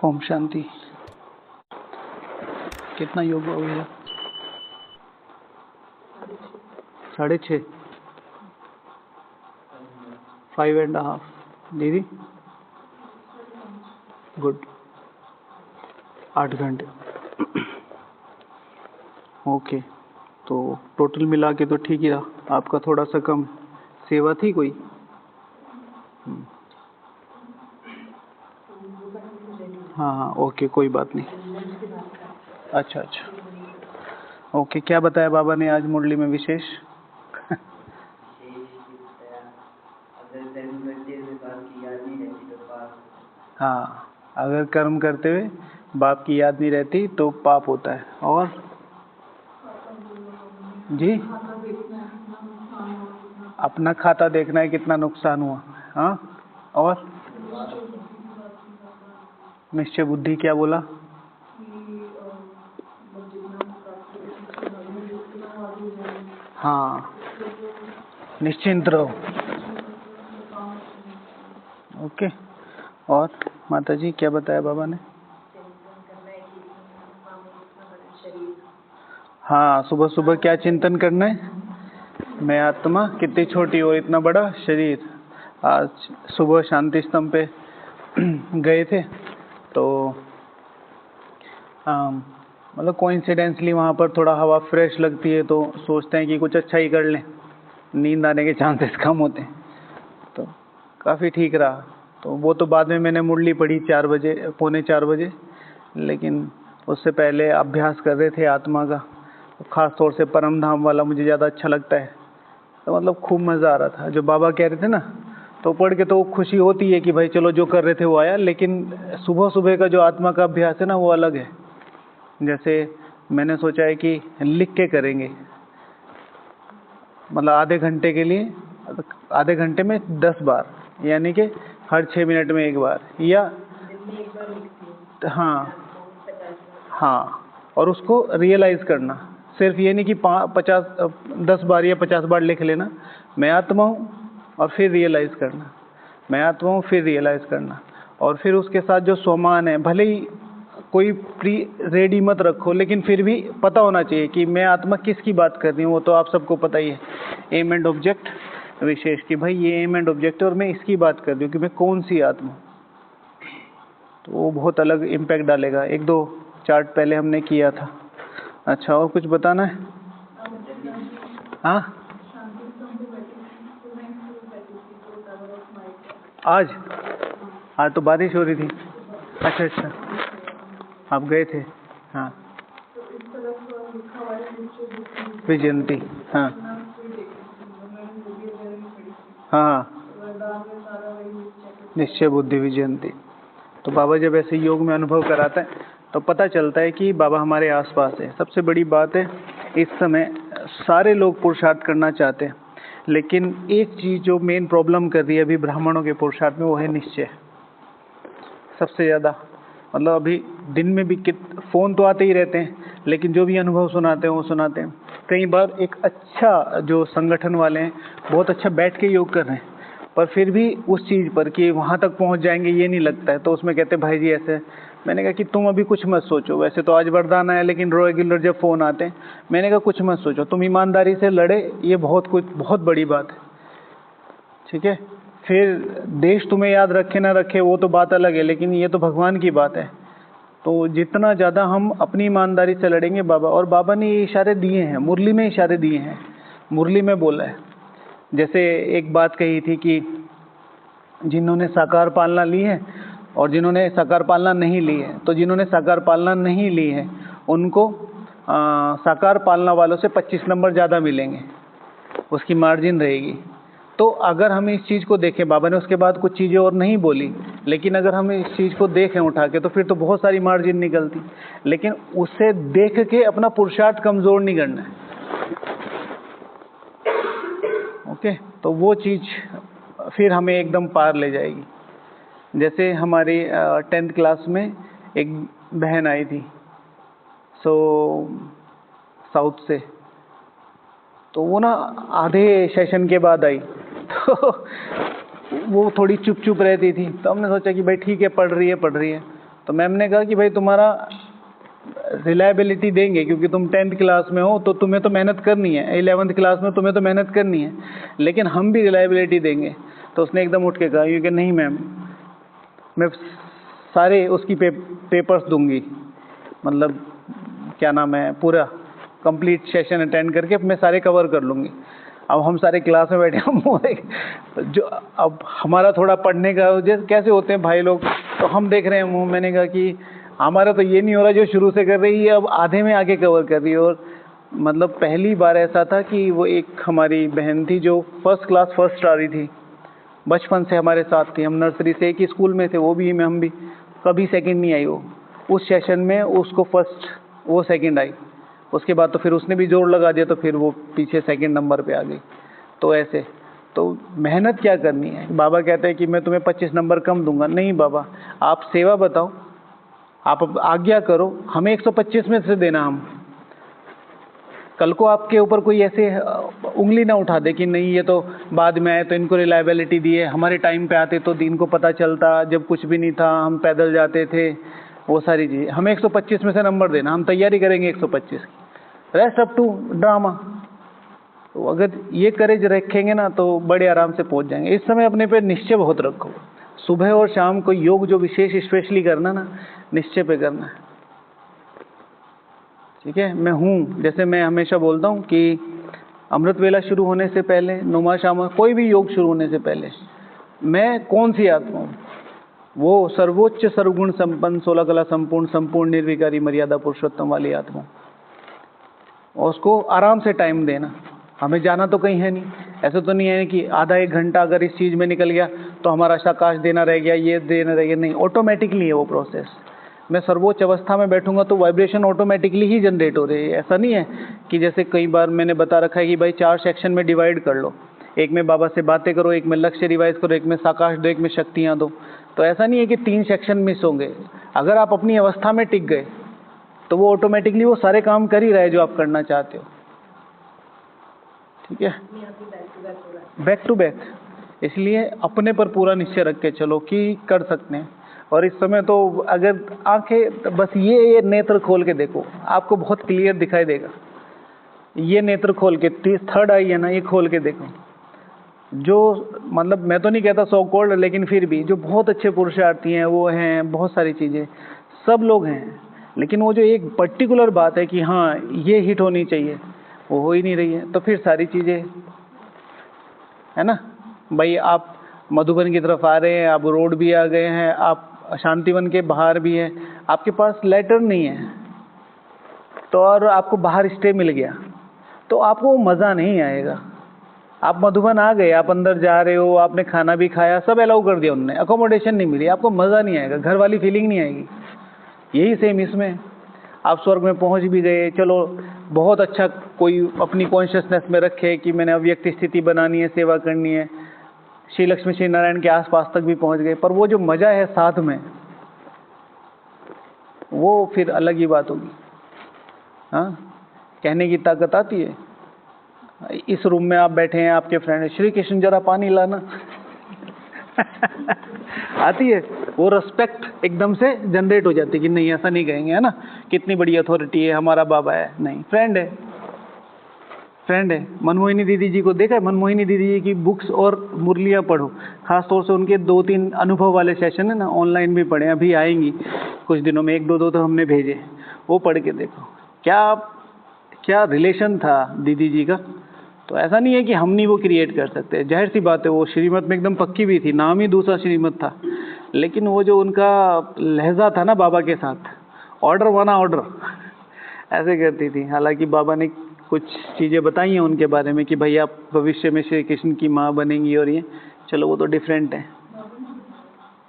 ओम शांति। कितना योग हो गया? 6:30, 5.5। दीदी गुड, 8 घंटे। ओके, तो टोटल मिला के तो ठीक ही रहा। आपका थोड़ा सा कम सेवा थी कोई? हाँ, ओके, कोई बात नहीं। अच्छा, ओके। क्या बताया बाबा ने आज मुरली में विशेष? हाँ, अगर कर्म करते हुए बाप की याद नहीं रहती तो पाप होता है। और जी, अपना खाता देखना है कितना नुकसान हुआ। हाँ, और निश्चय बुद्धि क्या बोला? हाँ, निश्चिंत रहो। ओके। और माता जी क्या बताया बाबा ने? हाँ, सुबह सुबह क्या चिंतन करना है? मैं आत्मा कितनी छोटी और इतना बड़ा शरीर। आज सुबह शांति स्तंभ पे गए थे तो मतलब कोइंसिडेंसली वहाँ पर थोड़ा हवा फ्रेश लगती है तो सोचते हैं कि कुछ अच्छा ही कर लें, नींद आने के चांसेस कम होते हैं, तो काफ़ी ठीक रहा। तो वो तो बाद में मैंने मुरली पढ़ी 4 बजे, पौने 4 बजे, लेकिन उससे पहले अभ्यास कर रहे थे आत्मा का। ख़ास तौर से परम धाम वाला मुझे ज़्यादा अच्छा लगता है। तो मतलब खूब मज़ा आ रहा था। जो बाबा कह रहे थे ना, तो पढ़ के तो खुशी होती है कि भाई चलो जो कर रहे थे वो आया, लेकिन सुबह सुबह का जो आत्मा का अभ्यास है ना वो अलग है। जैसे मैंने सोचा है कि लिख के करेंगे, मतलब आधे घंटे के लिए, आधे घंटे में 10 बार, यानी कि हर 6 मिनट में 1 बार, या हाँ हाँ, और उसको रियलाइज़ करना। सिर्फ ये नहीं कि 10 बार या 50 बार लिख लेना, मैं आत्मा हूँ, और फिर रियलाइज़ करना, मैं आत्मा हूँ, फिर रियलाइज़ करना। और फिर उसके साथ जो स्वमान है, भले ही कोई प्री रेडी मत रखो, लेकिन फिर भी पता होना चाहिए कि मैं आत्मा किसकी बात कर रही हूँ। वो तो आप सबको पता ही है, एम एंड ऑब्जेक्ट विशेष, कि भाई ये एम एंड ऑब्जेक्ट है और मैं इसकी बात कर रही हूँ कि मैं कौन सी आत्मा। तो वो बहुत अलग इम्पैक्ट डालेगा। 1-2 चार्ट पहले हमने किया था। अच्छा, और कुछ बताना है? हाँ, आज तो बारिश हो रही थी। अच्छा, आप गए थे? हाँ, विजयंती। हाँ हाँ, निश्चय बुद्धि विजयंती। तो बाबा जब ऐसे योग में अनुभव कराता है तो पता चलता है कि बाबा हमारे आसपास है। सबसे बड़ी बात है, इस समय सारे लोग पुरुषार्थ करना चाहते हैं, लेकिन एक चीज़ जो मेन प्रॉब्लम कर रही है अभी ब्राह्मणों के पुरुषार्थ में, वो है निश्चय। सबसे ज़्यादा, मतलब अभी दिन में भी फ़ोन तो आते ही रहते हैं, लेकिन जो भी अनुभव सुनाते हैं वो सुनाते हैं। कई बार एक अच्छा जो संगठन वाले हैं बहुत अच्छा बैठ के योग कर रहे हैं, पर फिर भी उस चीज़ पर कि वहाँ तक पहुँच जाएंगे ये नहीं लगता है, तो उसमें कहते भाई जी ऐसे। मैंने कहा कि तुम अभी कुछ मत सोचो, वैसे तो आज वरदान आया, लेकिन रेगुलर जब फ़ोन आते हैं, मैंने कहा कुछ मत सोचो, तुम ईमानदारी से लड़े, ये बहुत बड़ी बात है। ठीक है, फिर देश तुम्हें याद रखे ना रखे वो तो बात अलग है, लेकिन ये तो भगवान की बात है। तो जितना ज़्यादा हम अपनी ईमानदारी से लड़ेंगे बाबा, और बाबा ने ये इशारे दिए हैं, मुरली में इशारे दिए हैं, मुरली में बोला है। जैसे एक बात कही थी कि जिन्होंने साकार पालना ली है और जिन्होंने साकार पालना नहीं ली है, तो जिन्होंने साकार पालना नहीं ली है उनको साकार पालना वालों से 25 नंबर ज़्यादा मिलेंगे, उसकी मार्जिन रहेगी। तो अगर हम इस चीज़ को देखें, बाबा ने उसके बाद कुछ चीज़ें और नहीं बोली, लेकिन अगर हम इस चीज़ को देखें उठा के, तो फिर तो बहुत सारी मार्जिन निकलती, लेकिन उसे देख के अपना पुरुषार्थ कमज़ोर नहीं करना है। ओके, तो वो चीज़ फिर हमें एकदम पार ले जाएगी। जैसे हमारी 10th क्लास में एक बहन आई थी, साउथ से, तो वो ना आधे सेशन के बाद आई, तो वो थोड़ी चुप रहती थी। तो हमने सोचा कि भाई ठीक है, पढ़ रही है, तो मैम ने कहा कि भाई तुम्हारा रिलायबिलिटी देंगे क्योंकि तुम 10th क्लास में हो तो तुम्हें तो मेहनत करनी है, 11th क्लास में तुम्हें तो मेहनत करनी है, लेकिन हम भी रिलायबिलिटी देंगे। तो उसने एकदम उठ के कहा कि नहीं मैम, मैं सारे उसकी पेपर्स दूंगी, मतलब क्या नाम है, पूरा कंप्लीट सेशन अटेंड करके मैं सारे कवर कर लूँगी। अब हम सारे क्लास में बैठे हम जो अब हमारा थोड़ा पढ़ने का जैसे कैसे होते हैं भाई लोग, तो हम देख रहे हैं मुँह। मैंने कहा कि हमारा तो ये नहीं हो रहा जो शुरू से कर रही है, अब आधे में आके कवर कर रही है। और मतलब पहली बार ऐसा था कि वो एक हमारी बहन थी जो फर्स्ट क्लास फर्स्ट आ रही थी, बचपन से हमारे साथ थी, हम नर्सरी से एक ही स्कूल में थे, वो भी में हम भी, कभी सेकंड नहीं आई वो। उस सेशन में उसको फर्स्ट, वो सेकंड आई। उसके बाद तो फिर उसने भी जोर लगा दिया, तो फिर वो पीछे सेकंड नंबर पे आ गई। तो ऐसे तो मेहनत क्या करनी है। बाबा कहते हैं कि मैं तुम्हें 25 नंबर कम दूंगा। नहीं बाबा, आप सेवा बताओ, आप आज्ञा करो, हमें 125 में से देना। हम कल को आपके ऊपर कोई ऐसे उंगली ना उठा दे कि नहीं ये तो बाद में आए तो इनको रिलायबिलिटी दी है, हमारे टाइम पे आते तो दिन को पता चलता, जब कुछ भी नहीं था हम पैदल जाते थे, वो सारी चीज़ें। हमें 125 में से नंबर देना, हम तैयारी करेंगे 125 की, रेस्ट अप टू ड्रामा। तो अगर ये करेज रखेंगे ना तो बड़े आराम से पहुंच जाएंगे। इस समय अपने पे निश्चय बहुत रखो, सुबह और शाम को योग जो विशेष स्पेशली करना ना, निश्चय पे करना है, ठीक है। मैं हूँ, जैसे मैं हमेशा बोलता हूँ कि अमृत वेला शुरू होने से पहले, नुमा शामा, कोई भी योग शुरू होने से पहले मैं कौन सी आत्मा हूँ, वो सर्वोच्च सर्वगुण संपन्न 16 कला संपूर्ण संपूर्ण निर्विकारी मर्यादा पुरुषोत्तम वाली आत्मा। और उसको आराम से टाइम देना। हमें जाना तो कहीं है नहीं, ऐसा तो नहीं है कि आधा एक घंटा अगर इस चीज़ में निकल गया तो हमारा शाकाश देना रह गया, ये देना रह गया, नहीं, ऑटोमेटिकली है वो प्रोसेस। मैं सर्वोच्च अवस्था में बैठूंगा तो वाइब्रेशन ऑटोमेटिकली ही जनरेट हो रही है। ऐसा नहीं है कि जैसे कई बार मैंने बता रखा है कि भाई 4 सेक्शन में डिवाइड कर लो, एक में बाबा से बातें करो, एक में लक्ष्य रिवाइज करो, एक में साकाश दो, एक में शक्तियाँ दो। तो ऐसा नहीं है कि 3 सेक्शन मिस होंगे। अगर आप अपनी अवस्था में टिक गए तो वो ऑटोमेटिकली वो सारे काम कर ही रहे जो आप करना चाहते हो, ठीक है, बैक टू बैक। इसलिए अपने पर पूरा निश्चय रख के चलो कि कर सकते हैं। और इस समय तो अगर आंखें बस ये नेत्र खोल के देखो, आपको बहुत क्लियर दिखाई देगा। ये नेत्र खोल के, 3rd आई है ना, ये खोल के देखो। जो मतलब मैं तो नहीं कहता सो कॉल्ड, लेकिन फिर भी जो बहुत अच्छे पुरुषार्थी हैं वो हैं, बहुत सारी चीज़ें, सब लोग हैं, लेकिन वो जो एक पर्टिकुलर बात है कि हाँ ये हिट होनी चाहिए, वो हो ही नहीं रही है। तो फिर सारी चीज़ें है ना भाई, आप मधुबन की तरफ आ रहे हैं, आप रोड भी आ गए हैं, आप शांतिवन के बाहर भी हैं, आपके पास लेटर नहीं है तो और आपको बाहर स्टे मिल गया तो आपको मज़ा नहीं आएगा। आप मधुबन आ गए, आप अंदर जा रहे हो, आपने खाना भी खाया, सब अलाउ कर दिया उन्होंने, अकोमोडेशन नहीं मिली, आपको मज़ा नहीं आएगा, घर वाली फीलिंग नहीं आएगी। यही सेम इसमें, आप स्वर्ग में पहुंच भी गए, चलो बहुत अच्छा, कोई अपनी कॉन्शियसनेस में रखे कि मैंने अव्यक्त स्थिति बनानी है, सेवा करनी है, श्री लक्ष्मी श्री नारायण के आसपास तक भी पहुंच गए, पर वो जो मज़ा है साथ में, वो फिर अलग ही बात होगी। हाँ, कहने की ताकत आती है। इस रूम में आप बैठे हैं, आपके फ्रेंड, श्री कृष्ण जरा पानी लाना आती है, वो रिस्पेक्ट एकदम से जनरेट हो जाती है कि नहीं ऐसा नहीं कहेंगे, है ना, कितनी बड़ी अथॉरिटी है, हमारा बाबा है, नहीं, फ्रेंड है, फ्रेंड है। मनमोहिनी दीदी जी को देखा है, मनमोहिनी दीदी जी की बुक्स और मुरलियाँ पढ़ो, खासतौर से उनके 2-3 अनुभव वाले सेशन है ना, ऑनलाइन भी पढ़े, अभी आएंगी कुछ दिनों में, 1-2 तो हमने भेजे, वो पढ़ के देखो क्या रिलेशन था दीदी जी का। तो ऐसा नहीं है कि हम नहीं वो क्रिएट कर सकते, जाहिर सी बात है, वो श्रीमत में एकदम पक्की भी थी, नाम ही दूसरा श्रीमत था, लेकिन वो जो उनका लहजा था ना बाबा के साथ, ऑर्डर माना ऑर्डर, ऐसे करती थी। हालांकि बाबा ने कुछ चीज़ें बताई हैं उनके बारे में कि भाई आप भविष्य में श्री कृष्ण की माँ बनेंगी, और ये चलो वो तो डिफरेंट है।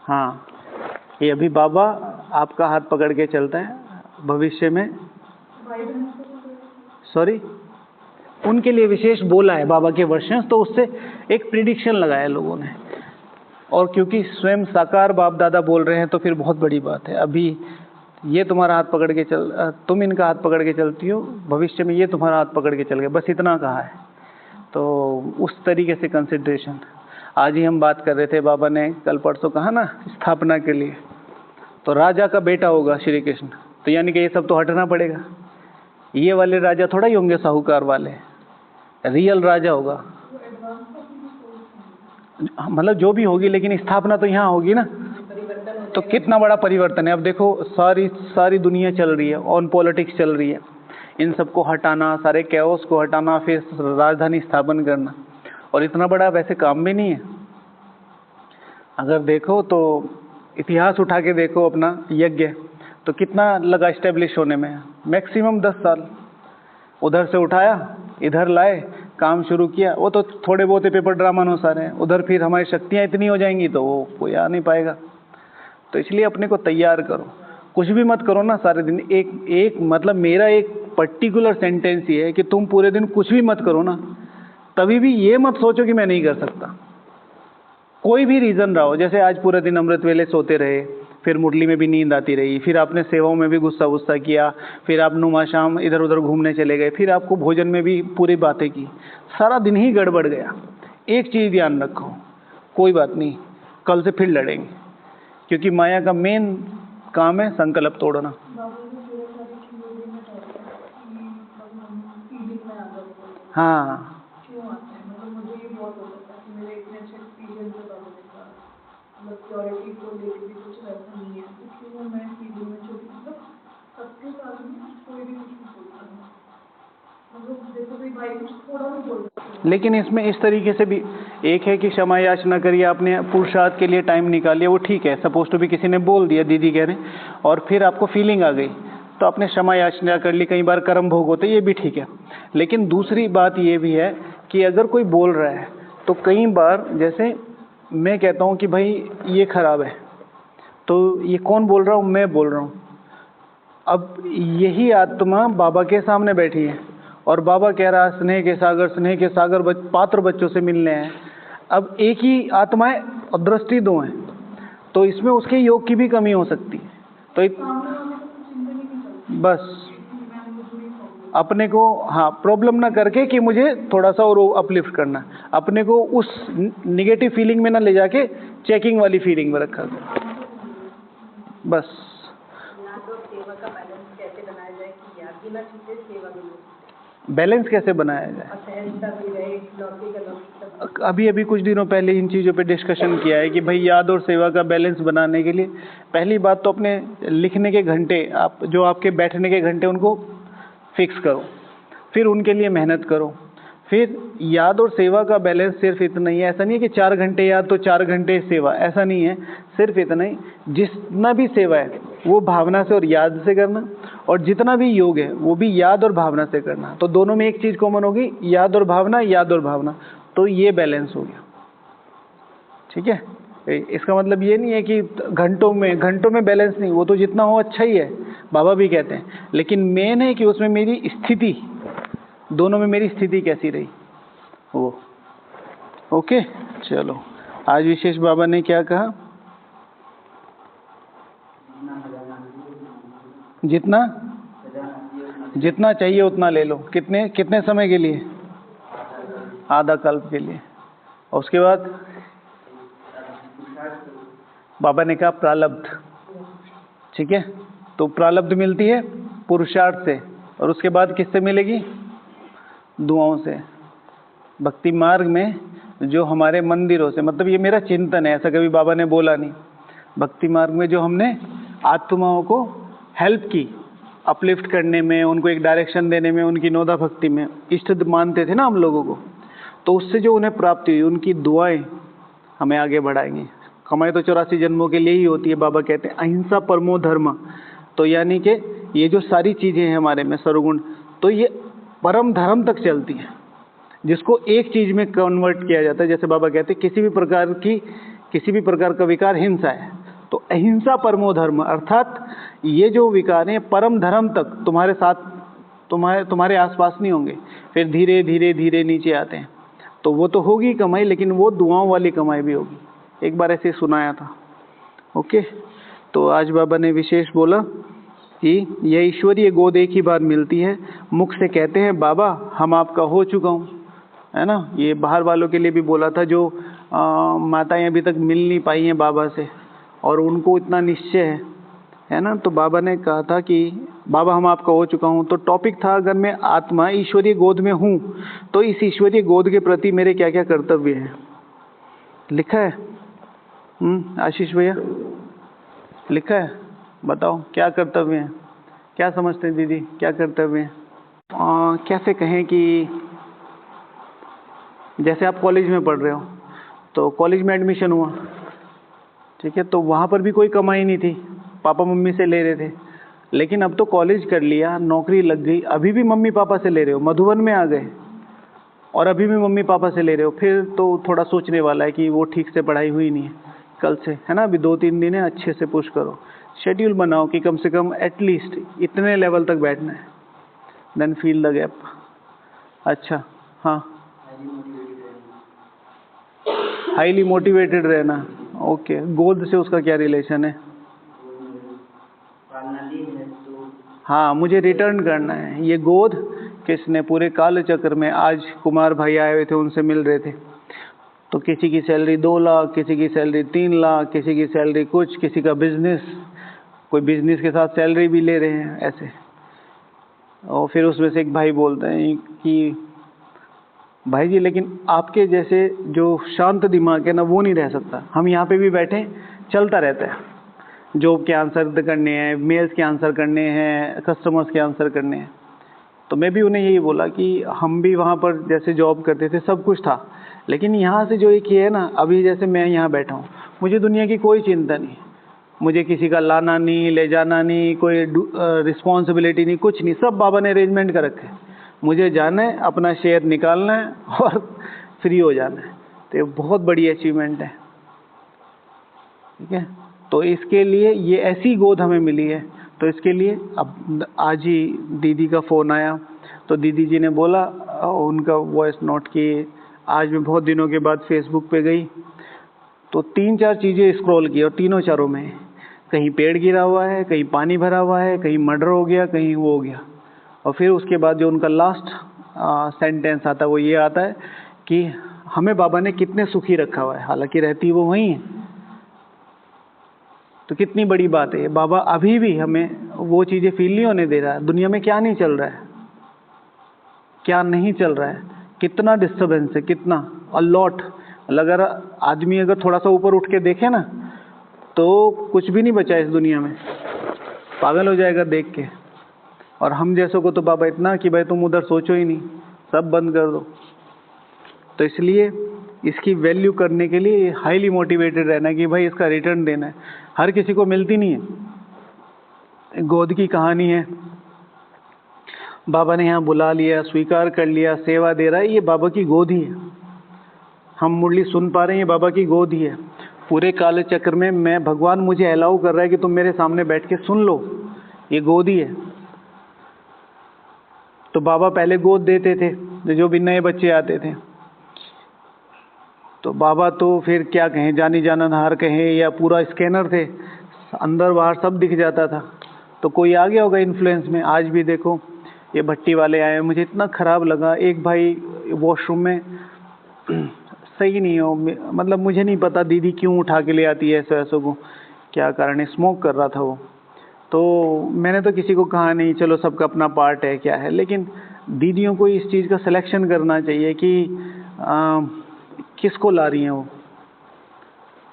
हाँ, ये अभी बाबा आपका हाथ पकड़ के चलता है, भविष्य में सॉरी उनके लिए विशेष बोला है बाबा के वर्षन, तो उससे एक प्रिडिक्शन लगाया लोगों ने। और क्योंकि स्वयं साकार बाप दादा बोल रहे हैं तो फिर बहुत बड़ी बात है। अभी ये तुम्हारा हाथ पकड़ के तुम इनका हाथ पकड़ के चलती हो, भविष्य में ये तुम्हारा हाथ पकड़ के चल गए, बस इतना कहा है। तो उस तरीके से कंसिडरेशन आज ही हम बात कर रहे थे, बाबा ने कल परसों कहा ना स्थापना के लिए, तो राजा का बेटा होगा श्री कृष्ण, तो यानी कि ये सब तो हटना पड़ेगा। ये वाले राजा थोड़ा ही होंगे साहूकार वाले, रियल राजा होगा। मतलब जो भी होगी, लेकिन स्थापना तो यहाँ होगी ना। तो कितना बड़ा परिवर्तन है। अब देखो सारी दुनिया चल रही है, ऑन पॉलिटिक्स चल रही है, इन सबको हटाना, सारे कैओस को हटाना, फिर राजधानी स्थापन करना, और इतना बड़ा वैसे काम भी नहीं है। अगर देखो तो इतिहास उठा के देखो अपना यज्ञ, तो कितना लगा स्टेब्लिश होने में, मैक्सिमम 10 साल। उधर से उठाया, इधर लाए, काम शुरू किया। वो तो थोड़े बहुत पेपर ड्रामा अनुसार है, उधर फिर हमारी शक्तियाँ इतनी हो जाएंगी तो वो कोई आ नहीं पाएगा। तो इसलिए अपने को तैयार करो, कुछ भी मत करो ना सारे दिन। एक मतलब मेरा एक पर्टिकुलर सेंटेंस ये है कि तुम पूरे दिन कुछ भी मत करो ना, तभी भी ये मत सोचो कि मैं नहीं कर सकता। कोई भी रीज़न रहा हो, जैसे आज पूरा दिन अमृत वेले सोते रहे, फिर मुरली में भी नींद आती रही, फिर आपने सेवाओं में भी गुस्सा किया, फिर आप नुमा शाम इधर उधर घूमने चले गए, फिर आपको भोजन में भी पूरी बातें की, सारा दिन ही गड़बड़ गया। एक चीज़ ध्यान रखो, कोई बात नहीं, कल से फिर लड़ेंगे, क्योंकि माया का मेन काम है संकल्प तोड़ना। हाँ, प्योरिटी को लेकर भी कुछ ऐसा नहीं है, इसलिए वो मैं फीलिंग में छोटी मतलब सबके साथ में कोई भी कुछ नहीं बोलता है, मतलब देखो भाई भाई कुछ थोड़ा भी बोलता है। लेकिन इसमें इस तरीके से भी एक है कि क्षमा याचना करिए, आपने पुरुषार्थ के लिए टाइम निकालिए, वो ठीक है। सपोज टू भी किसी ने बोल दिया, दीदी कह रहे, और फिर आपको फीलिंग आ गई तो आपने क्षमा याचना कर ली। कई बार कर्म भोग होते, ये भी ठीक है। लेकिन दूसरी बात ये भी है कि अगर कोई बोल रहा है तो कई बार, जैसे मैं कहता हूँ कि भाई ये खराब है, तो ये कौन बोल रहा हूँ? मैं बोल रहा हूँ। अब यही आत्मा बाबा के सामने बैठी है और बाबा कह रहा है स्नेह के सागर पात्र बच्चों से मिलने हैं। अब एक ही आत्मा है और दृष्टि दो हैं, तो इसमें उसके योग की भी कमी हो सकती है। तो बस अपने को, हाँ, प्रॉब्लम ना करके कि मुझे थोड़ा सा और अपलिफ्ट करना, अपने को उस निगेटिव फीलिंग में ना ले जाके चेकिंग वाली फीलिंग में रखा गया। बस बैलेंस कैसे बनाया जाए, अभी कुछ दिनों पहले इन चीज़ों पे डिस्कशन किया है कि भाई याद और सेवा का बैलेंस बनाने के लिए पहली बात तो अपने लिखने के घंटे, आप जो आपके बैठने के घंटे उनको फिक्स करो, फिर उनके लिए मेहनत करो। फिर याद और सेवा का बैलेंस सिर्फ इतना ही है, ऐसा नहीं है कि 4 घंटे याद तो 4 घंटे सेवा, ऐसा नहीं है। सिर्फ इतना ही, जितना भी सेवा है वो भावना से और याद से करना, और जितना भी योग है वो भी याद और भावना से करना। तो दोनों में एक चीज़ कॉमन होगी, याद और भावना, याद और भावना, तो ये बैलेंस हो गया। ठीक है, इसका मतलब ये नहीं है कि घंटों में बैलेंस नहीं, वो तो जितना हो अच्छा ही है, बाबा भी कहते हैं। लेकिन मेन है कि उसमें मेरी स्थिति, दोनों में मेरी स्थिति कैसी रही वो। ओके, चलो आज विशेष बाबा ने क्या कहा, जितना चाहिए उतना ले लो। कितने समय के लिए? आधा कल्प के लिए। और उसके बाद बाबा ने कहा प्रारब्ध। ठीक है, तो प्रारब्ध मिलती है पुरुषार्थ से, और उसके बाद किससे मिलेगी? दुआओं से। भक्ति मार्ग में जो हमारे मंदिरों से, मतलब ये मेरा चिंतन है, ऐसा कभी बाबा ने बोला नहीं। भक्ति मार्ग में जो हमने आत्माओं को हेल्प की अपलिफ्ट करने में, उनको एक डायरेक्शन देने में, उनकी नोदा भक्ति में इष्ट मानते थे ना हम लोगों को, तो उससे जो उन्हें प्राप्ति हुई, उनकी दुआएं हमें आगे बढ़ाएंगी। कमाई तो 84 जन्मों के लिए ही होती है। बाबा कहते हैं अहिंसा परमो धर्म, तो यानी कि ये जो सारी चीज़ें हैं हमारे में सर्वगुण, तो ये परम धर्म तक चलती है, जिसको एक चीज़ में कन्वर्ट किया जाता है। जैसे बाबा कहते हैं किसी भी प्रकार का विकार हिंसा है, तो अहिंसा परमो धर्म, अर्थात ये जो विकार हैं परम धर्म तक तुम्हारे साथ, तुम्हारे आसपास नहीं होंगे, फिर धीरे धीरे धीरे नीचे आते हैं। तो वो तो होगी कमाई, लेकिन वो दुआओं वाली कमाई भी होगी। एक बार ऐसे सुनाया था। ओके, तो आज बाबा ने विशेष बोला कि यह ईश्वरीय गोद एक ही बार मिलती है। मुख से कहते हैं बाबा हम आपका हो चुका हूँ, है ना। ये बाहर वालों के लिए भी बोला था, जो माताएं अभी तक मिल नहीं पाई हैं बाबा से और उनको इतना निश्चय है है ना। तो बाबा ने कहा था कि बाबा हम आपका हो चुका हूँ, तो टॉपिक था अगर मैं आत्मा ईश्वरीय गोद में हूँ तो इस ईश्वरीय गोद के प्रति मेरे क्या क्या कर्तव्य हैं, लिखा है। आशीष भैया लिखा है, बताओ क्या कर्तव्य हैं, क्या समझते हैं दीदी, क्या कर्तव्य हैं? कैसे कहें कि जैसे आप कॉलेज में पढ़ रहे हो, तो कॉलेज में एडमिशन हुआ, ठीक है, तो वहाँ पर भी कोई कमाई नहीं थी, पापा मम्मी से ले रहे थे। लेकिन अब तो कॉलेज कर लिया, नौकरी लग गई, अभी भी मम्मी पापा से ले रहे हो, मधुबन में आ गए और अभी भी मम्मी पापा से ले रहे हो, फिर तो थोड़ा सोचने वाला है कि वो ठीक से पढ़ाई हुई नहीं है कल से, है ना। अभी 2-3 दिन है, अच्छे से पुश करो, शेड्यूल बनाओ कि कम से कम एटलीस्ट इतने लेवल तक बैठना है, देन फील द गैप। अच्छा, हाँ, हाईली मोटिवेटेड रहना, ओके। गोद से उसका क्या रिलेशन है? हाँ, मुझे रिटर्न करना है ये गोद। किसने पूरे काल चक्र में, आज कुमार भाई आए हुए थे, उनसे मिल रहे थे, तो किसी की सैलरी 2 लाख, किसी की सैलरी 3 लाख, किसी की सैलरी कुछ, किसी का बिजनेस, कोई बिजनेस के साथ सैलरी भी ले रहे हैं ऐसे। और फिर उसमें से एक भाई बोलते हैं कि भाई जी लेकिन आपके जैसे जो शांत दिमाग है ना, वो नहीं रह सकता। हम यहाँ पे भी बैठे, चलता रहता है, जॉब के आंसर करने हैं, मेल्स के आंसर करने हैं, कस्टमर्स के आंसर करने हैं। तो मैं भी उन्हें यही बोला कि हम भी वहाँ पर जैसे जॉब करते थे, सब कुछ था, लेकिन यहाँ से जो एक ये है ना, अभी जैसे मैं यहाँ बैठा हूँ, मुझे दुनिया की कोई चिंता नहीं, मुझे किसी का लाना नहीं, ले जाना नहीं, कोई रिस्पॉन्सिबिलिटी नहीं, कुछ नहीं, सब बाबा ने अरेंजमेंट कर रखे है। मुझे जाना है, अपना शेयर निकालना है और फ्री हो जाना है। तो ये बहुत बड़ी अचीवमेंट है, ठीक है। तो इसके लिए ये ऐसी गोद हमें मिली है, तो इसके लिए अब आज ही दीदी का फ़ोन आया, तो दीदी जी ने बोला, उनका वॉइस नोट कि आज मैं बहुत दिनों के बाद फेसबुक पे गई, तो 3-4 चीज़ें स्क्रॉल की और तीनों चारों में कहीं पेड़ गिरा हुआ है, कहीं पानी भरा हुआ है, कहीं मर्डर हो गया, कहीं वो हो गया। और फिर उसके बाद जो उनका लास्ट सेंटेंस आता है वो ये आता है कि हमें बाबा ने कितने सुखी रखा हुआ है, हालांकि रहती वो वहीं है। तो कितनी बड़ी बात है, बाबा अभी भी हमें वो चीज़ें फील नहीं होने दे रहा है। दुनिया में क्या नहीं चल रहा है, क्या नहीं चल रहा है, कितना डिस्टर्बेंस है, कितना अलॉट। अगर आदमी अगर थोड़ा सा ऊपर उठ के देखे ना, तो कुछ भी नहीं बचा इस दुनिया में, पागल हो जाएगा देख के। और हम जैसों को तो बाबा इतना कि भाई तुम उधर सोचो ही नहीं, सब बंद कर दो। तो इसलिए इसकी वैल्यू करने के लिए हाईली मोटिवेटेड रहना कि भाई इसका रिटर्न देना है। हर किसी को मिलती नहीं है। गोद की कहानी है, बाबा ने यहाँ बुला लिया, स्वीकार कर लिया, सेवा दे रहा है, ये बाबा की गोद ही है। हम मुरली सुन पा रहे हैं, ये बाबा की गोद ही है। पूरे काले चक्र में मैं, भगवान मुझे अलाउ कर रहा है कि तुम मेरे सामने बैठ के सुन लो, ये गोद ही है। तो बाबा पहले गोद देते थे जो भी नए बच्चे आते थे, तो बाबा तो फिर क्या कहें, जानी जाननहार कहें या पूरा स्कैनर थे, अंदर बाहर सब दिख जाता था। तो कोई आ गया होगा इन्फ्लुएंस में। आज भी देखो ये भट्टी वाले आए, मुझे इतना ख़राब लगा, एक भाई वॉशरूम में सही नहीं हो, मतलब मुझे नहीं पता दीदी क्यों उठा के ले आती है ऐसों को, क्या कारण है, स्मोक कर रहा था वो। तो मैंने तो किसी को कहा नहीं, चलो सबका अपना पार्ट है क्या है, लेकिन दीदियों को इस चीज़ का सिलेक्शन करना चाहिए कि किसको ला रही हैं वो,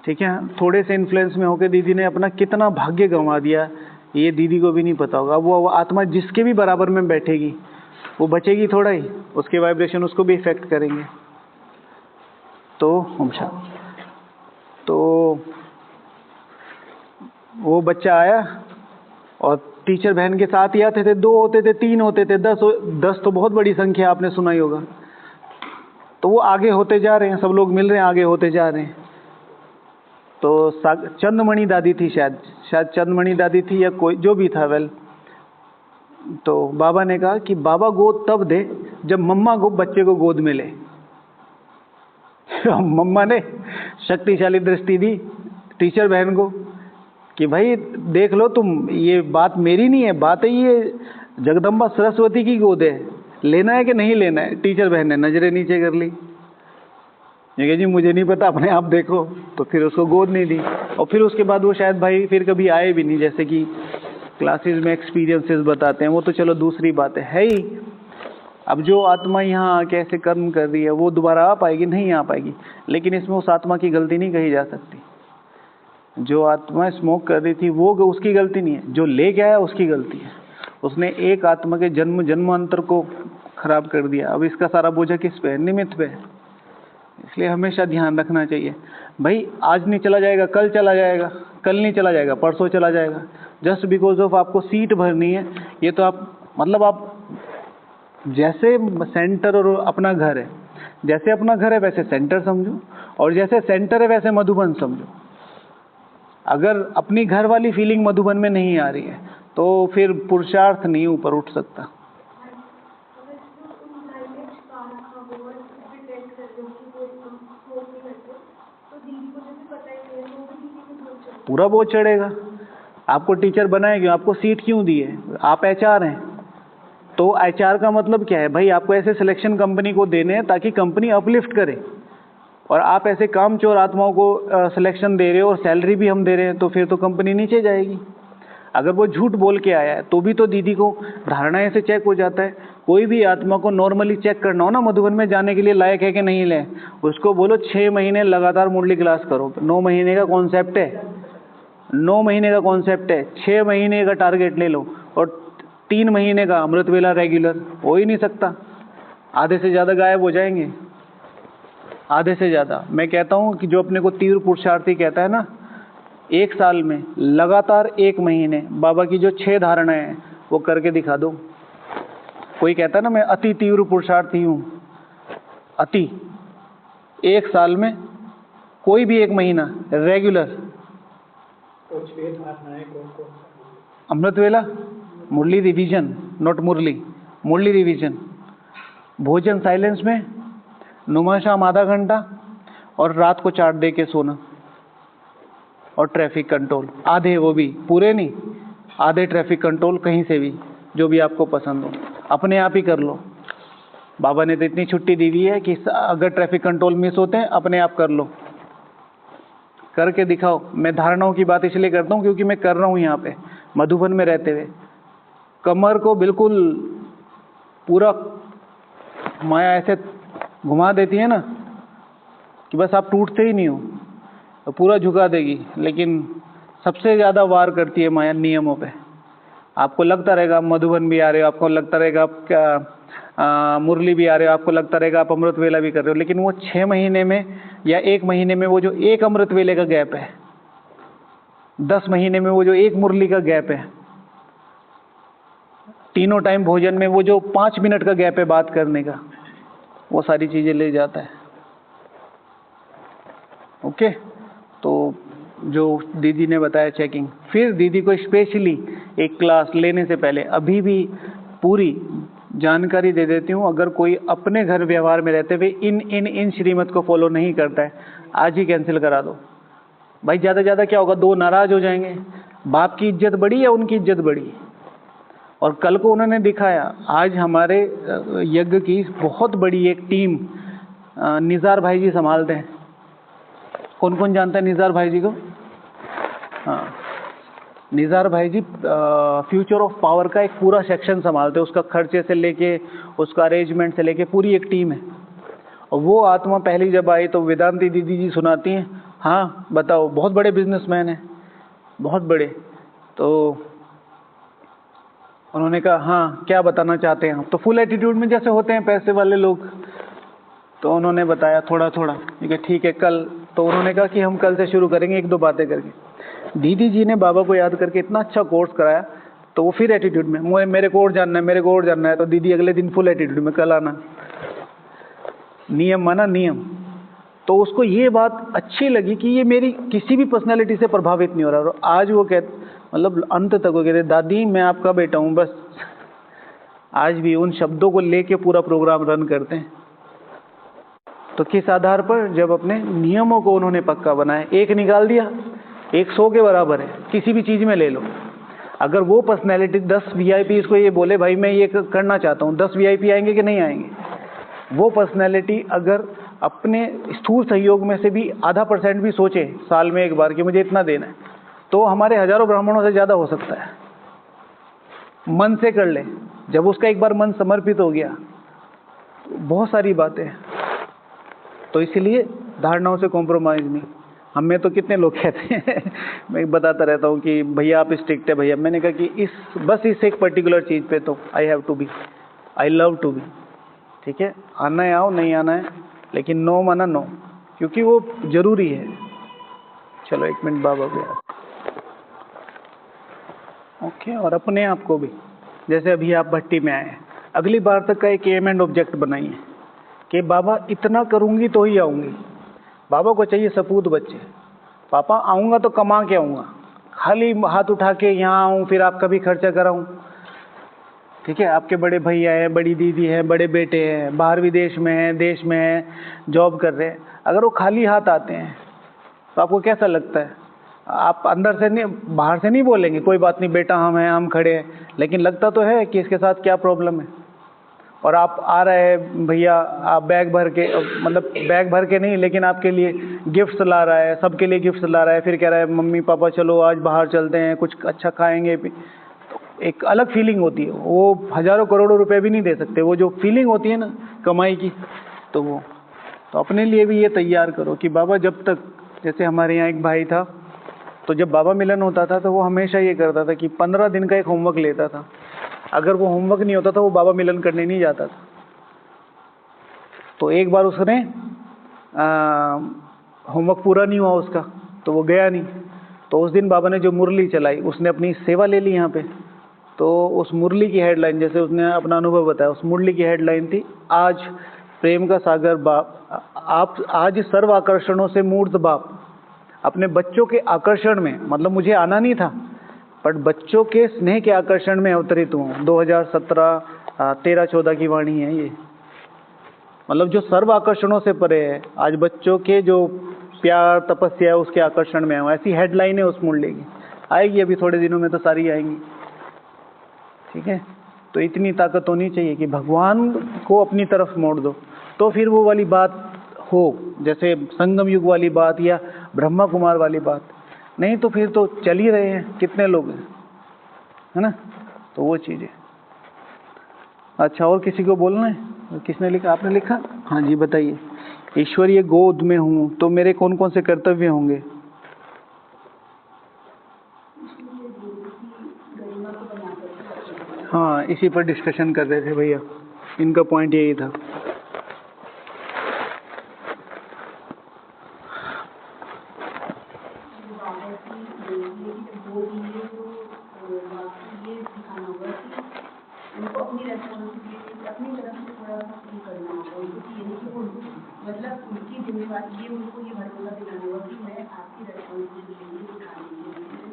ठीक है। थोड़े से इन्फ्लुएंस में होकर दीदी ने अपना कितना भाग्य गंवा दिया, ये दीदी को भी नहीं पता होगा। वो आत्मा जिसके भी बराबर में बैठेगी वो बचेगी थोड़ा ही, उसके वाइब्रेशन उसको भी इफेक्ट करेंगे। तो वो बच्चा आया और टीचर बहन के साथ ही आते थे, 2 होते थे, 3 होते थे, 10 तो बहुत बड़ी संख्या, आपने सुना ही होगा। तो वो आगे होते जा रहे हैं, सब लोग मिल रहे हैं, आगे होते जा रहे हैं। तो चंदमणि दादी थी, शायद चंदमणि दादी थी या कोई जो भी था, वेल। तो बाबा ने कहा कि बाबा गोद तब दे जब मम्मा को बच्चे को गोद में ले। मम्मा ने शक्तिशाली दृष्टि दी टीचर बहन को कि भाई देख लो तुम, ये बात मेरी नहीं है, बात है ये जगदम्बा सरस्वती की गोद है, लेना है कि नहीं लेना है। टीचर बहन ने नजरें नीचे कर ली, ये जी मुझे नहीं पता, अपने आप देखो। तो फिर उसको गोद नहीं दी। और फिर उसके बाद वो शायद भाई फिर कभी आए भी नहीं, जैसे कि क्लासेस में एक्सपीरियंसेस बताते हैं, वो तो चलो दूसरी बात है ही। अब जो आत्मा यहाँ आके ऐसे कर्म कर रही है वो दोबारा आ पाएगी? नहीं आ पाएगी। लेकिन इसमें उस आत्मा की गलती नहीं कही जा सकती। जो आत्मा स्मोक कर रही थी वो उसकी गलती नहीं है, जो ले गया है उसकी गलती है। उसने एक आत्मा के जन्म जन्मांतर को खराब कर दिया। अब इसका सारा बोझा किस पे है? निमित्त पे है। इसलिए हमेशा ध्यान रखना चाहिए भाई, आज नहीं चला जाएगा कल चला जाएगा, कल नहीं चला जाएगा परसों चला जाएगा। जस्ट बिकॉज ऑफ आपको सीट भरनी है, ये तो आप मतलब आप जैसे सेंटर और अपना घर है, जैसे अपना घर है वैसे सेंटर समझो, और जैसे सेंटर है वैसे मधुबन समझो। अगर अपनी घर वाली फीलिंग मधुबन में नहीं आ रही है तो फिर पुरुषार्थ नहीं ऊपर उठ सकता। पूरा बोझ चढ़ेगा। आपको टीचर बनाया क्यों? आपको सीट क्यों दी है? आप एचआर हैं, तो एचआर का मतलब क्या है भाई? आपको ऐसे सिलेक्शन कंपनी को देने हैं ताकि कंपनी अपलिफ्ट करे, और आप ऐसे कामचोर आत्माओं को सिलेक्शन दे रहे हो और सैलरी भी हम दे रहे हैं, तो फिर तो कंपनी नीचे जाएगी। अगर वो झूठ बोल के आया है तो भी तो दीदी को धारणाएं से चेक हो जाता है। कोई भी आत्मा को नॉर्मली चेक करना हो ना, मधुबन में जाने के लिए लायक है कि नहीं ले, उसको बोलो 6 महीने लगातार मुरली क्लास करो। 9 महीने का कॉन्सेप्ट है, 9 महीने का कॉन्सेप्ट है, 6 महीने का टारगेट ले लो, और 3 महीने का अमृत वेला रेगुलर। हो ही नहीं सकता, आधे से ज़्यादा गायब हो जाएंगे, आधे से ज़्यादा। मैं कहता हूँ कि जो अपने को तीव्र पुरुषार्थी कहता है ना, 1 साल में लगातार 1 महीने बाबा की जो 6 धारणाएं हैं वो करके दिखा दो। कोई कहता है ना मैं अति तीव्र पुरुषार्थी हूँ, अति 1 साल में कोई भी 1 महीना रेगुलर। तो 6 धारणाएं कौन-कौन? अमृत वेला, मुरली रिवीजन, नॉट मुरली, मुरली रिवीजन, भोजन साइलेंस में, नुमा शाम आधा घंटा, और रात को चाट दे के सोना, और ट्रैफिक कंट्रोल आधे, वो भी पूरे नहीं, आधे ट्रैफिक कंट्रोल कहीं से भी, जो भी आपको पसंद हो अपने आप ही कर लो। बाबा ने तो इतनी छुट्टी दी हुई है कि अगर ट्रैफिक कंट्रोल मिस होते हैं अपने आप कर लो, करके दिखाओ। मैं धारणाओं की बात इसलिए करता हूँ क्योंकि मैं कर रहा हूँ यहाँ पे मधुबन में रहते हुए। कमर को बिल्कुल पूरा माया ऐसे घुमा देती है ना कि बस आप टूटते ही नहीं हो, तो पूरा झुका देगी। लेकिन सबसे ज़्यादा वार करती है माया नियमों पे। आपको लगता रहेगा आप मधुबन भी आ रहे हो, आपको लगता रहेगा आप क्या मुरली भी आ रहे हो, आपको लगता रहेगा आप अमृत वेला भी कर रहे हो, लेकिन वो 6 महीने में या 1 महीने में वो जो 1 अमृत वेले का गैप है, 10 महीने में वो जो 1 मुरली का गैप है, तीनों टाइम भोजन में वो जो 5 मिनट का गैप है बात करने का, वो सारी चीज़ें ले जाता है। ओके, तो जो दीदी ने बताया चेकिंग, फिर दीदी को स्पेशली एक क्लास लेने से पहले अभी भी पूरी जानकारी दे देती हूँ। अगर कोई अपने घर व्यवहार में रहते हुए इन श्रीमत को फॉलो नहीं करता है, आज ही कैंसिल करा दो भाई। ज़्यादा ज़्यादा क्या होगा, 2 नाराज हो जाएंगे। बाप की इज्जत बढ़ी या उनकी इज्जत बढ़ी? और कल को उन्होंने दिखाया। आज हमारे यज्ञ की बहुत बड़ी एक टीम निज़ार भाई जी संभालते हैं। कौन कौन जानता है निज़ार भाई जी को? हाँ, निज़ार भाई जी फ्यूचर ऑफ पावर का एक पूरा सेक्शन संभालते हैं। उसका खर्चे से लेके, उसका अरेंजमेंट से लेके पूरी एक टीम है। और वो आत्मा पहली जब आई तो वेदांती दीदी जी सुनाती हैं, हाँ बताओ, बहुत बड़े बिजनेसमैन हैं, बहुत बड़े। तो उन्होंने कहा हाँ क्या बताना चाहते हैं आप? तो फुल एटीट्यूड में जैसे होते हैं पैसे वाले लोग। तो उन्होंने बताया थोड़ा थोड़ा, ठीक है कल। तो उन्होंने कहा कि हम कल से शुरू करेंगे 1-2 बातें करके। दीदी जी ने बाबा को याद करके इतना अच्छा कोर्स कराया, तो वो फिर एटीट्यूड में, मेरे को और जानना है, मेरे को और जानना है। तो दीदी अगले दिन फुल एटीट्यूड में, कल आना। नियम माना नियम। तो उसको ये बात अच्छी लगी कि ये मेरी किसी भी पर्सनैलिटी से प्रभावित नहीं हो रहा। और आज वो मतलब अंत तक वो कहते, दादी मैं आपका बेटा हूँ बस। आज भी उन शब्दों को लेके पूरा प्रोग्राम रन करते हैं। तो किस आधार पर? जब अपने नियमों को उन्होंने पक्का बनाया। 1 निकाल दिया, 100 के बराबर है। किसी भी चीज़ में ले लो। अगर वो पर्सनैलिटी 10 VIP इसको ये बोले भाई मैं ये करना चाहता हूँ, 10 VIP आएंगे कि नहीं आएंगे? वो पर्सनैलिटी अगर अपने स्थूल सहयोग में से भी आधा % भी सोचे साल में एक बार कि मुझे इतना देना है, तो हमारे हजारों ब्राह्मणों से ज़्यादा हो सकता है। मन से कर ले, जब उसका एक बार मन समर्पित हो गया, बहुत सारी बातें। तो इसलिए धारणाओं से कॉम्प्रोमाइज़ नहीं। हमें तो कितने लोग कहते हैं मैं बताता रहता हूँ कि भैया आप स्ट्रिक्ट है भैया। मैंने कहा कि बस इस एक पर्टिकुलर चीज़ पे तो I have to be, I love to be. ठीक है, आना है आओ, नहीं आना है, लेकिन नो माना नो, क्योंकि वो जरूरी है। चलो 1 मिनट बाबा गया। ओके, और अपने आप को भी, जैसे अभी आप भट्टी में आए, अगली बार तक का एक एम एंड ऑब्जेक्ट बनाइए कि बाबा इतना करूँगी तो ही आऊँगी। बाबा को चाहिए सपूत बच्चे। पापा आऊँगा तो कमा के आऊँगा, खाली हाथ उठा के यहाँ आऊँ फिर आपका भी खर्चा कराऊँ। ठीक है, आपके बड़े भैया हैं, बड़ी दीदी है, बड़े बेटे हैं, बाहर विदेश में हैं, देश में हैं, जॉब कर रहे हैं। अगर वो खाली हाथ आते हैं तो आपको कैसा लगता है? आप अंदर से नहीं, बाहर से नहीं बोलेंगे कोई बात नहीं बेटा हम हैं, हम खड़े हैं, लेकिन लगता तो है कि इसके साथ क्या प्रॉब्लम है। और आप आ रहे हैं भैया, आप बैग भर के, मतलब बैग भर के नहीं, लेकिन आपके लिए गिफ्ट्स ला रहा है, सबके लिए गिफ्ट्स ला रहा है, फिर कह रहा है मम्मी पापा चलो आज बाहर चलते हैं, कुछ अच्छा खाएंगे। एक अलग फीलिंग होती है, वो हजारों करोड़ों रुपए भी नहीं दे सकते, वो जो फीलिंग होती है ना कमाई की, तो वो तो अपने लिए भी ये तैयार करो कि बाबा जब तक, जैसे हमारे यहाँ एक भाई था, तो जब बाबा मिलन होता था तो वो हमेशा ये करता था कि 15 दिन का एक होमवर्क लेता था। अगर वो होमवर्क नहीं होता था वो बाबा मिलन करने नहीं जाता था। तो एक बार उसने होमवर्क पूरा नहीं हुआ उसका, तो वो गया नहीं। तो उस दिन बाबा ने जो मुरली चलाई, उसने अपनी सेवा ले ली यहाँ पे। तो उस मुरली की हेडलाइन, जैसे उसने अपना अनुभव बताया, उस मुरली की हेडलाइन थी, आज प्रेम का सागर बाप, आप आज सर्व आकर्षणों से मूर्त बाप। अपने बच्चों के आकर्षण में, मतलब मुझे आना नहीं था, बट बच्चों के स्नेह के आकर्षण में अवतरित हुआ। 2017, 13-14 की वाणी है ये। मतलब जो सर्व आकर्षणों से परे है, आज बच्चों के जो प्यार तपस्या है उसके आकर्षण में है। ऐसी हेडलाइन है उस मुरली की, आएगी अभी थोड़े दिनों में तो सारी आएंगी। ठीक है, तो इतनी ताकत होनी चाहिए कि भगवान को अपनी तरफ मोड़ दो, तो फिर वो वाली बात हो, जैसे संगम युग वाली बात या ब्रह्मा कुमार वाली बात। नहीं तो फिर तो चल ही रहे हैं, कितने लोग हैं, है ना। तो वो चीज़ें। अच्छा, और किसी को बोलना है? किसने लिखा? आपने लिखा? हाँ जी, बताइए। ईश्वरीय गोद में हूँ तो मेरे कौन कौन से कर्तव्य होंगे? हाँ, इसी पर डिस्कशन कर रहे थे भैया, इनका पॉइंट यही था।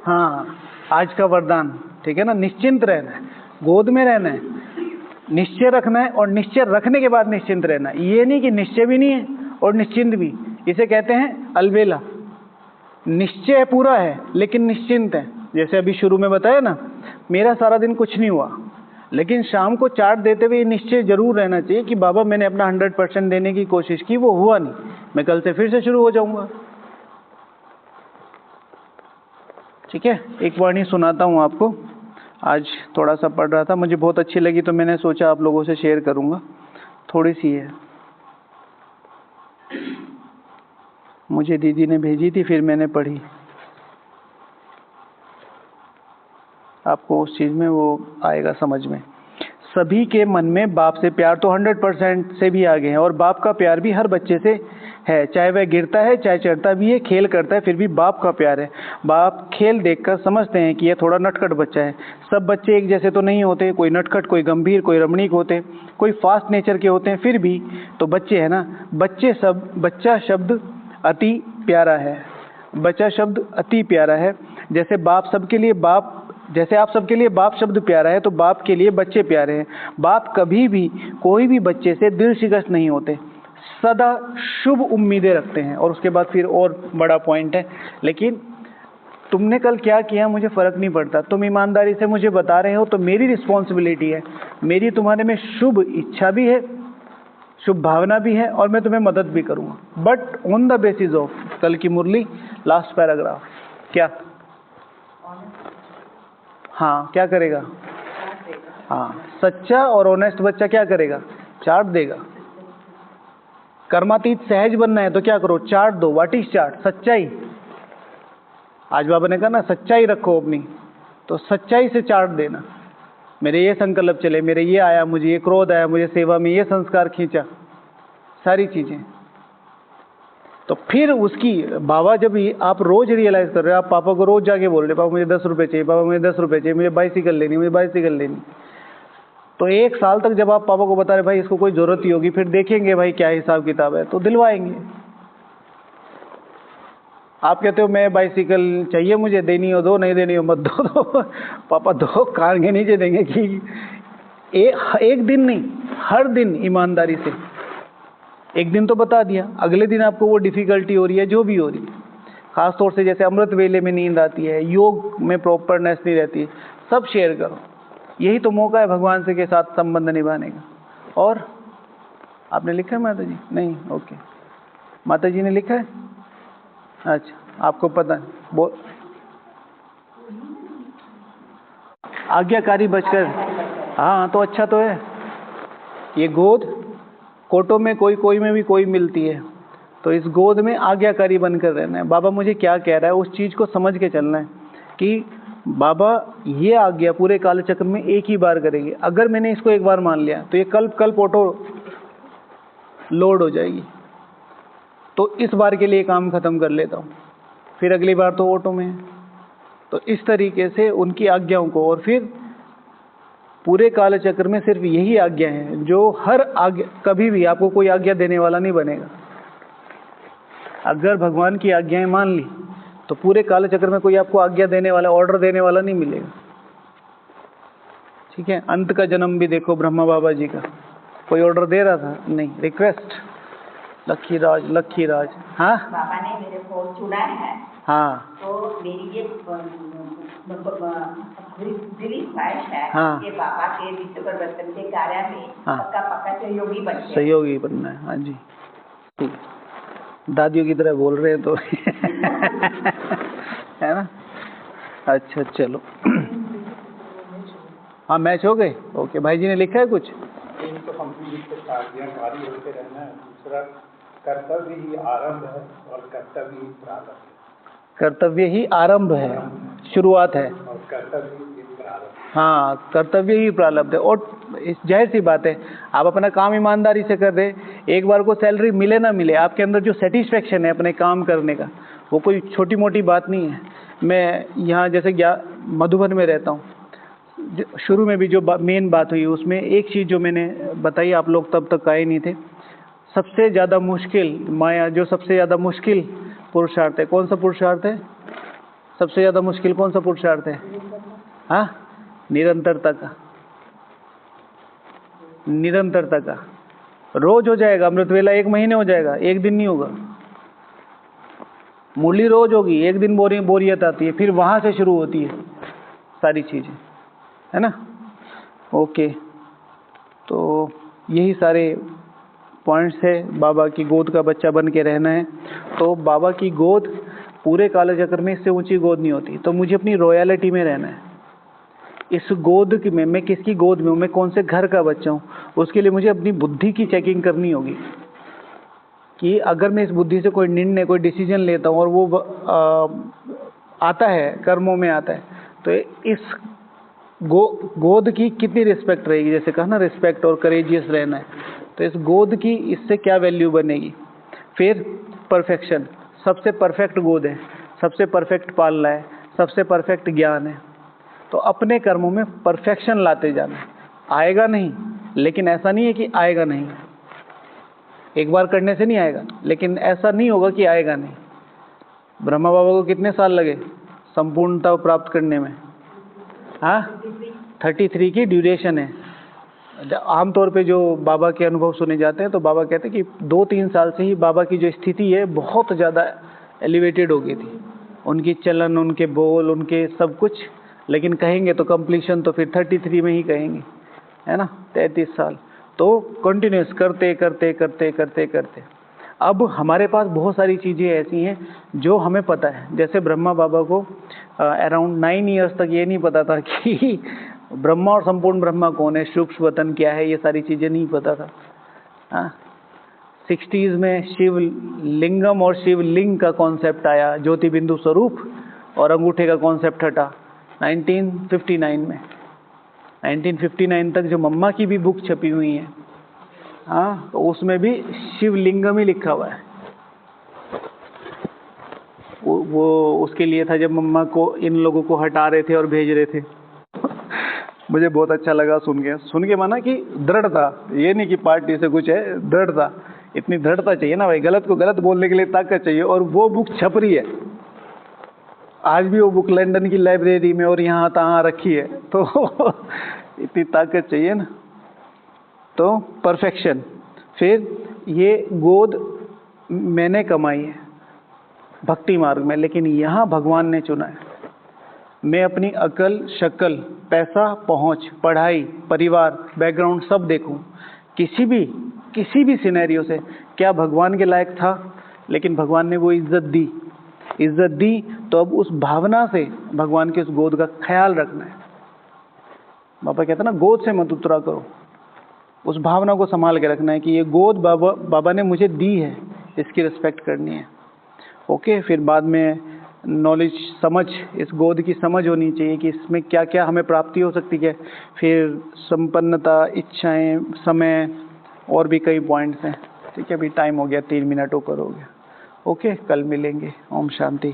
हाँ, आज का वरदान, ठीक है ना, निश्चिंत रहना है, गोद में रहना है, निश्चय रखना है, और निश्चय रखने के बाद निश्चिंत रहना है। ये नहीं कि निश्चय भी नहीं है और निश्चिंत भी, इसे कहते हैं अलबेला। निश्चय पूरा है लेकिन निश्चिंत है। जैसे अभी शुरू में बताया ना, मेरा सारा दिन कुछ नहीं हुआ, लेकिन शाम को चार्ट देते हुए निश्चय जरूर रहना चाहिए कि बाबा मैंने अपना 100% देने की कोशिश की, वो हुआ नहीं, मैं कल से फिर से शुरू हो जाऊंगा। ठीक है, एक वाणी सुनाता हूँ आपको। आज थोड़ा सा पढ़ रहा था, मुझे बहुत अच्छी लगी तो मैंने सोचा आप लोगों से शेयर करूँगा। थोड़ी सी है, मुझे दीदी ने भेजी थी, फिर मैंने पढ़ी। आपको उस चीज़ में वो आएगा समझ में। सभी के मन में बाप से प्यार तो 100% से भी आगे है, और बाप का प्यार भी हर बच्चे से है, चाहे वह गिरता है चाहे चढ़ता भी है, खेल करता है, फिर भी बाप का प्यार है। बाप खेल देखकर समझते हैं कि यह थोड़ा नटखट बच्चा है। सब बच्चे एक जैसे तो नहीं होते, कोई नटखट, कोई गंभीर, कोई रमणीक होते, कोई फास्ट नेचर के होते हैं, फिर भी तो बच्चे हैं ना। बच्चा शब्द अति प्यारा है, बच्चा शब्द अति प्यारा है। जैसे आप सबके लिए बाप शब्द प्यारा है, तो बाप के लिए बच्चे प्यारे हैं। बाप कभी भी कोई भी बच्चे से दिल शिकस्त नहीं होते, सदा शुभ उम्मीदें रखते हैं। और उसके बाद फिर और बड़ा पॉइंट है, लेकिन तुमने कल क्या किया मुझे फ़र्क नहीं पड़ता, तुम ईमानदारी से मुझे बता रहे हो तो मेरी रिस्पॉन्सिबिलिटी है। मेरी तुम्हारे में शुभ इच्छा भी है, शुभ भावना भी है और मैं तुम्हें मदद भी करूँगा, but on the basis of, कल की मुरली लास्ट पैराग्राफ क्या, हाँ क्या करेगा, हाँ सच्चा और ऑनेस्ट बच्चा क्या करेगा, चार्ट देगा। कर्मातीत सहज बनना है तो क्या करो, चार्ट दो। व्हाट इज चार्ट, सच्चाई। आज बाबा ने कहा ना सच्चाई रखो अपनी, तो सच्चाई से चार्ट देना। मेरे ये संकल्प चले, मेरे ये आया, मुझे ये क्रोध आया, मुझे सेवा में ये संस्कार खींचा, सारी चीजें। तो फिर उसकी बाबा जब आप रोज रियलाइज कर रहे हो, आप पापा को रोज जाके बोल रहे पापा मुझे 10 रुपये चाहिए, पापा मुझे 10 रुपये चाहिए, मुझे बाइसिकल लेनी, मुझे बाइसिकल लेनी। तो 1 साल तक जब आप पापा को बता रहे भाई इसको कोई जरूरत ही होगी, फिर देखेंगे भाई क्या हिसाब किताब है, तो दिलवाएंगे। आप कहते हो मैं बाइसिकल चाहिए मुझे, देनी हो दो, नहीं देनी हो मत दो, तो पापा दो कान के नीचे देंगे कि एक दिन नहीं, हर दिन ईमानदारी से। एक दिन तो बता दिया, अगले दिन आपको वो डिफिकल्टी हो रही है जो भी हो रही है, खास तौर से जैसे अमृत वेले में नींद आती है, योग में प्रॉपरनेस नहीं रहती है, सब शेयर करो। यही तो मौका है भगवान से के साथ संबंध निभाने का। और आपने लिखा है माता जी? नहीं, ओके, माता जी ने लिखा है, अच्छा आपको पता है। बोल, आज्ञाकारी बचकर, हाँ तो अच्छा तो है। ये गोद कोटों में कोई में भी कोई मिलती है, तो इस गोद में आज्ञाकारी बनकर रहना है। बाबा मुझे क्या कह रहा है उस चीज को समझ के चलना है कि बाबा ये आज्ञा पूरे कालचक्र में एक ही बार करेगी। अगर मैंने इसको एक बार मान लिया तो ये कल्प ऑटो लोड हो जाएगी, तो इस बार के लिए काम खत्म कर लेता हूँ, फिर अगली बार तो ऑटो में है। तो इस तरीके से उनकी आज्ञाओं को, और फिर पूरे कालचक्र में सिर्फ यही आज्ञा है जो हर आज्ञा, कभी भी आपको कोई आज्ञा देने वाला नहीं बनेगा। अगर भगवान की आज्ञाएं मान ली तो पूरे कालचक्र में कोई आपको आज्ञा देने वाला, ऑर्डर देने वाला नहीं मिलेगा। ठीक है, अंत का जन्म भी देखो ब्रह्मा बाबा जी का, कोई ऑर्डर दे रहा था? नहीं, रिक्वेस्ट, लक्की राज। हाँ बाबा ने मेरे को चुना है, हाँ, तो मेरी ये दिली ख्वाहिश है हाँ, कि बाबा के विश्व परिवर्तन के कार्य में हाँ, पक्का सहयोगी बने। सहयोगी बनना है। हाँ जी, ठीक, दादियों की तरह बोल रहे हैं तो है ना। अच्छा चलो, हाँ मैच हो गए, ओके। भाई जी ने लिखा है कुछ? एक तो हमको आज्ञाकारी होते रहना है, दूसरा कर्तव्य ही आरंभ है और कर्तव्य ही प्रारंभ है। कर्तव्य ही आरंभ है, शुरुआत है, और कर्तव्य ही प्रारंभ। हाँ कर्तव्य ही प्रारब्ध है। और जाहिर सी बात है, आप अपना काम ईमानदारी से कर रहे, एक बार को सैलरी मिले ना मिले, आपके अंदर जो सेटिस्फेक्शन है अपने काम करने का, वो कोई छोटी मोटी बात नहीं है। मैं यहाँ जैसे मधुबन में रहता हूँ, शुरू में भी जो मेन बात हुई उसमें एक चीज़ जो मैंने बताई, आप लोग तब तक आए नहीं थे। सबसे ज़्यादा मुश्किल माया, जो सबसे ज़्यादा मुश्किल पुरुषार्थ है, कौन सा पुरुषार्थ है? सबसे ज़्यादा मुश्किल कौन सा पुरुषार्थ है? हाँ, निरंतरता का। निरंतरता का रोज हो जाएगा, अमृत वेला 1 महीने हो जाएगा, 1 दिन नहीं होगा। मुरली रोज होगी, 1 दिन बोरियत आती है, फिर वहां से शुरू होती है सारी चीजें, है ना। ओके, तो यही सारे पॉइंट्स है। बाबा की गोद का बच्चा बन के रहना है। तो बाबा की गोद पूरे कालचक्र में इससे ऊंची गोद नहीं होती, तो मुझे अपनी रॉयलिटी में रहना है। इस गोद की में, मैं किसकी गोद में हूँ, मैं कौन से घर का बच्चा हूँ, उसके लिए मुझे अपनी बुद्धि की चेकिंग करनी होगी कि अगर मैं इस बुद्धि से कोई निर्णय, कोई डिसीजन लेता हूँ और वो आता है, कर्मों में आता है, तो इस गोद की कितनी रिस्पेक्ट रहेगी। जैसे कहा ना, रिस्पेक्ट और करेजियस रहना है, तो इस गोद की इससे क्या वैल्यू बनेगी। फिर परफेक्शन, सबसे परफेक्ट गोद है, सबसे परफेक्ट पालना है, सबसे परफेक्ट ज्ञान है। तो अपने कर्मों में परफेक्शन लाते जाना। आएगा नहीं, लेकिन ऐसा नहीं है कि आएगा नहीं, एक बार करने से नहीं आएगा, लेकिन ऐसा नहीं होगा कि आएगा नहीं। ब्रह्मा बाबा को कितने साल लगे संपूर्णता प्राप्त करने में? हाँ, 33 की ड्यूरेशन है। आमतौर पे जो बाबा के अनुभव सुने जाते हैं, तो बाबा कहते हैं कि 2-3 साल से ही बाबा की जो स्थिति है बहुत ज़्यादा एलिवेटेड हो गई थी, उनकी चलन, उनके बोल, उनके सब कुछ। लेकिन कहेंगे तो कंप्लीशन तो फिर 33 में ही कहेंगे, है ना, 33 साल। तो कंटिन्यूस करते करते करते करते करते अब हमारे पास बहुत सारी चीज़ें ऐसी हैं जो हमें पता है। जैसे ब्रह्मा बाबा को अराउंड 9 इयर्स तक ये नहीं पता था कि ब्रह्मा और संपूर्ण ब्रह्मा कौन है, सूक्ष्म वतन क्या है, ये सारी चीज़ें नहीं पता था। हाँ, 60s में शिव लिंगम और शिवलिंग का कॉन्सेप्ट आया, ज्योति बिंदु स्वरूप, और अंगूठे का कॉन्सेप्ट हटा 1959 में। 1959 तक जो मम्मा की भी बुक छपी हुई है, हाँ, तो उसमें भी शिवलिंगम ही लिखा हुआ है। वो उसके लिए था जब मम्मा को इन लोगों को हटा रहे थे और भेज रहे थे। मुझे बहुत अच्छा लगा सुन के माना कि दृढ़ता, ये नहीं कि पार्टी से कुछ है, दृढ़ता, इतनी दृढ़ता चाहिए ना भाई, गलत को गलत बोलने के लिए ताकत चाहिए। और वो बुक छप रही है आज भी, वो बुक लंदन की लाइब्रेरी में और यहाँ तहाँ रखी है, तो इतनी ताकत चाहिए ना। तो परफेक्शन। फिर ये गोद मैंने कमाई है भक्ति मार्ग में, लेकिन यहाँ भगवान ने चुना है। मैं अपनी अकल, शक्ल, पैसा, पहुँच, पढ़ाई, परिवार, बैकग्राउंड सब देखूं, किसी भी सिनेरियो से क्या भगवान के लायक था, लेकिन भगवान ने वो इज्जत दी, तो अब उस भावना से भगवान के उस गोद का ख्याल रखना है। बाबा कहते ना, गोद से मत उतरा करो, उस भावना को संभाल के रखना है कि ये गोद बाबा ने मुझे दी है, इसकी रिस्पेक्ट करनी है। ओके, फिर बाद में नॉलेज, समझ, इस गोद की समझ होनी चाहिए कि इसमें क्या क्या हमें प्राप्ति हो सकती है। फिर संपन्नता, इच्छाएं, समय, और भी कई पॉइंट्स हैं। ठीक है, अभी टाइम हो गया, 3 मिनट ऊपर हो गया। ओके, कल मिलेंगे। ओम शांति।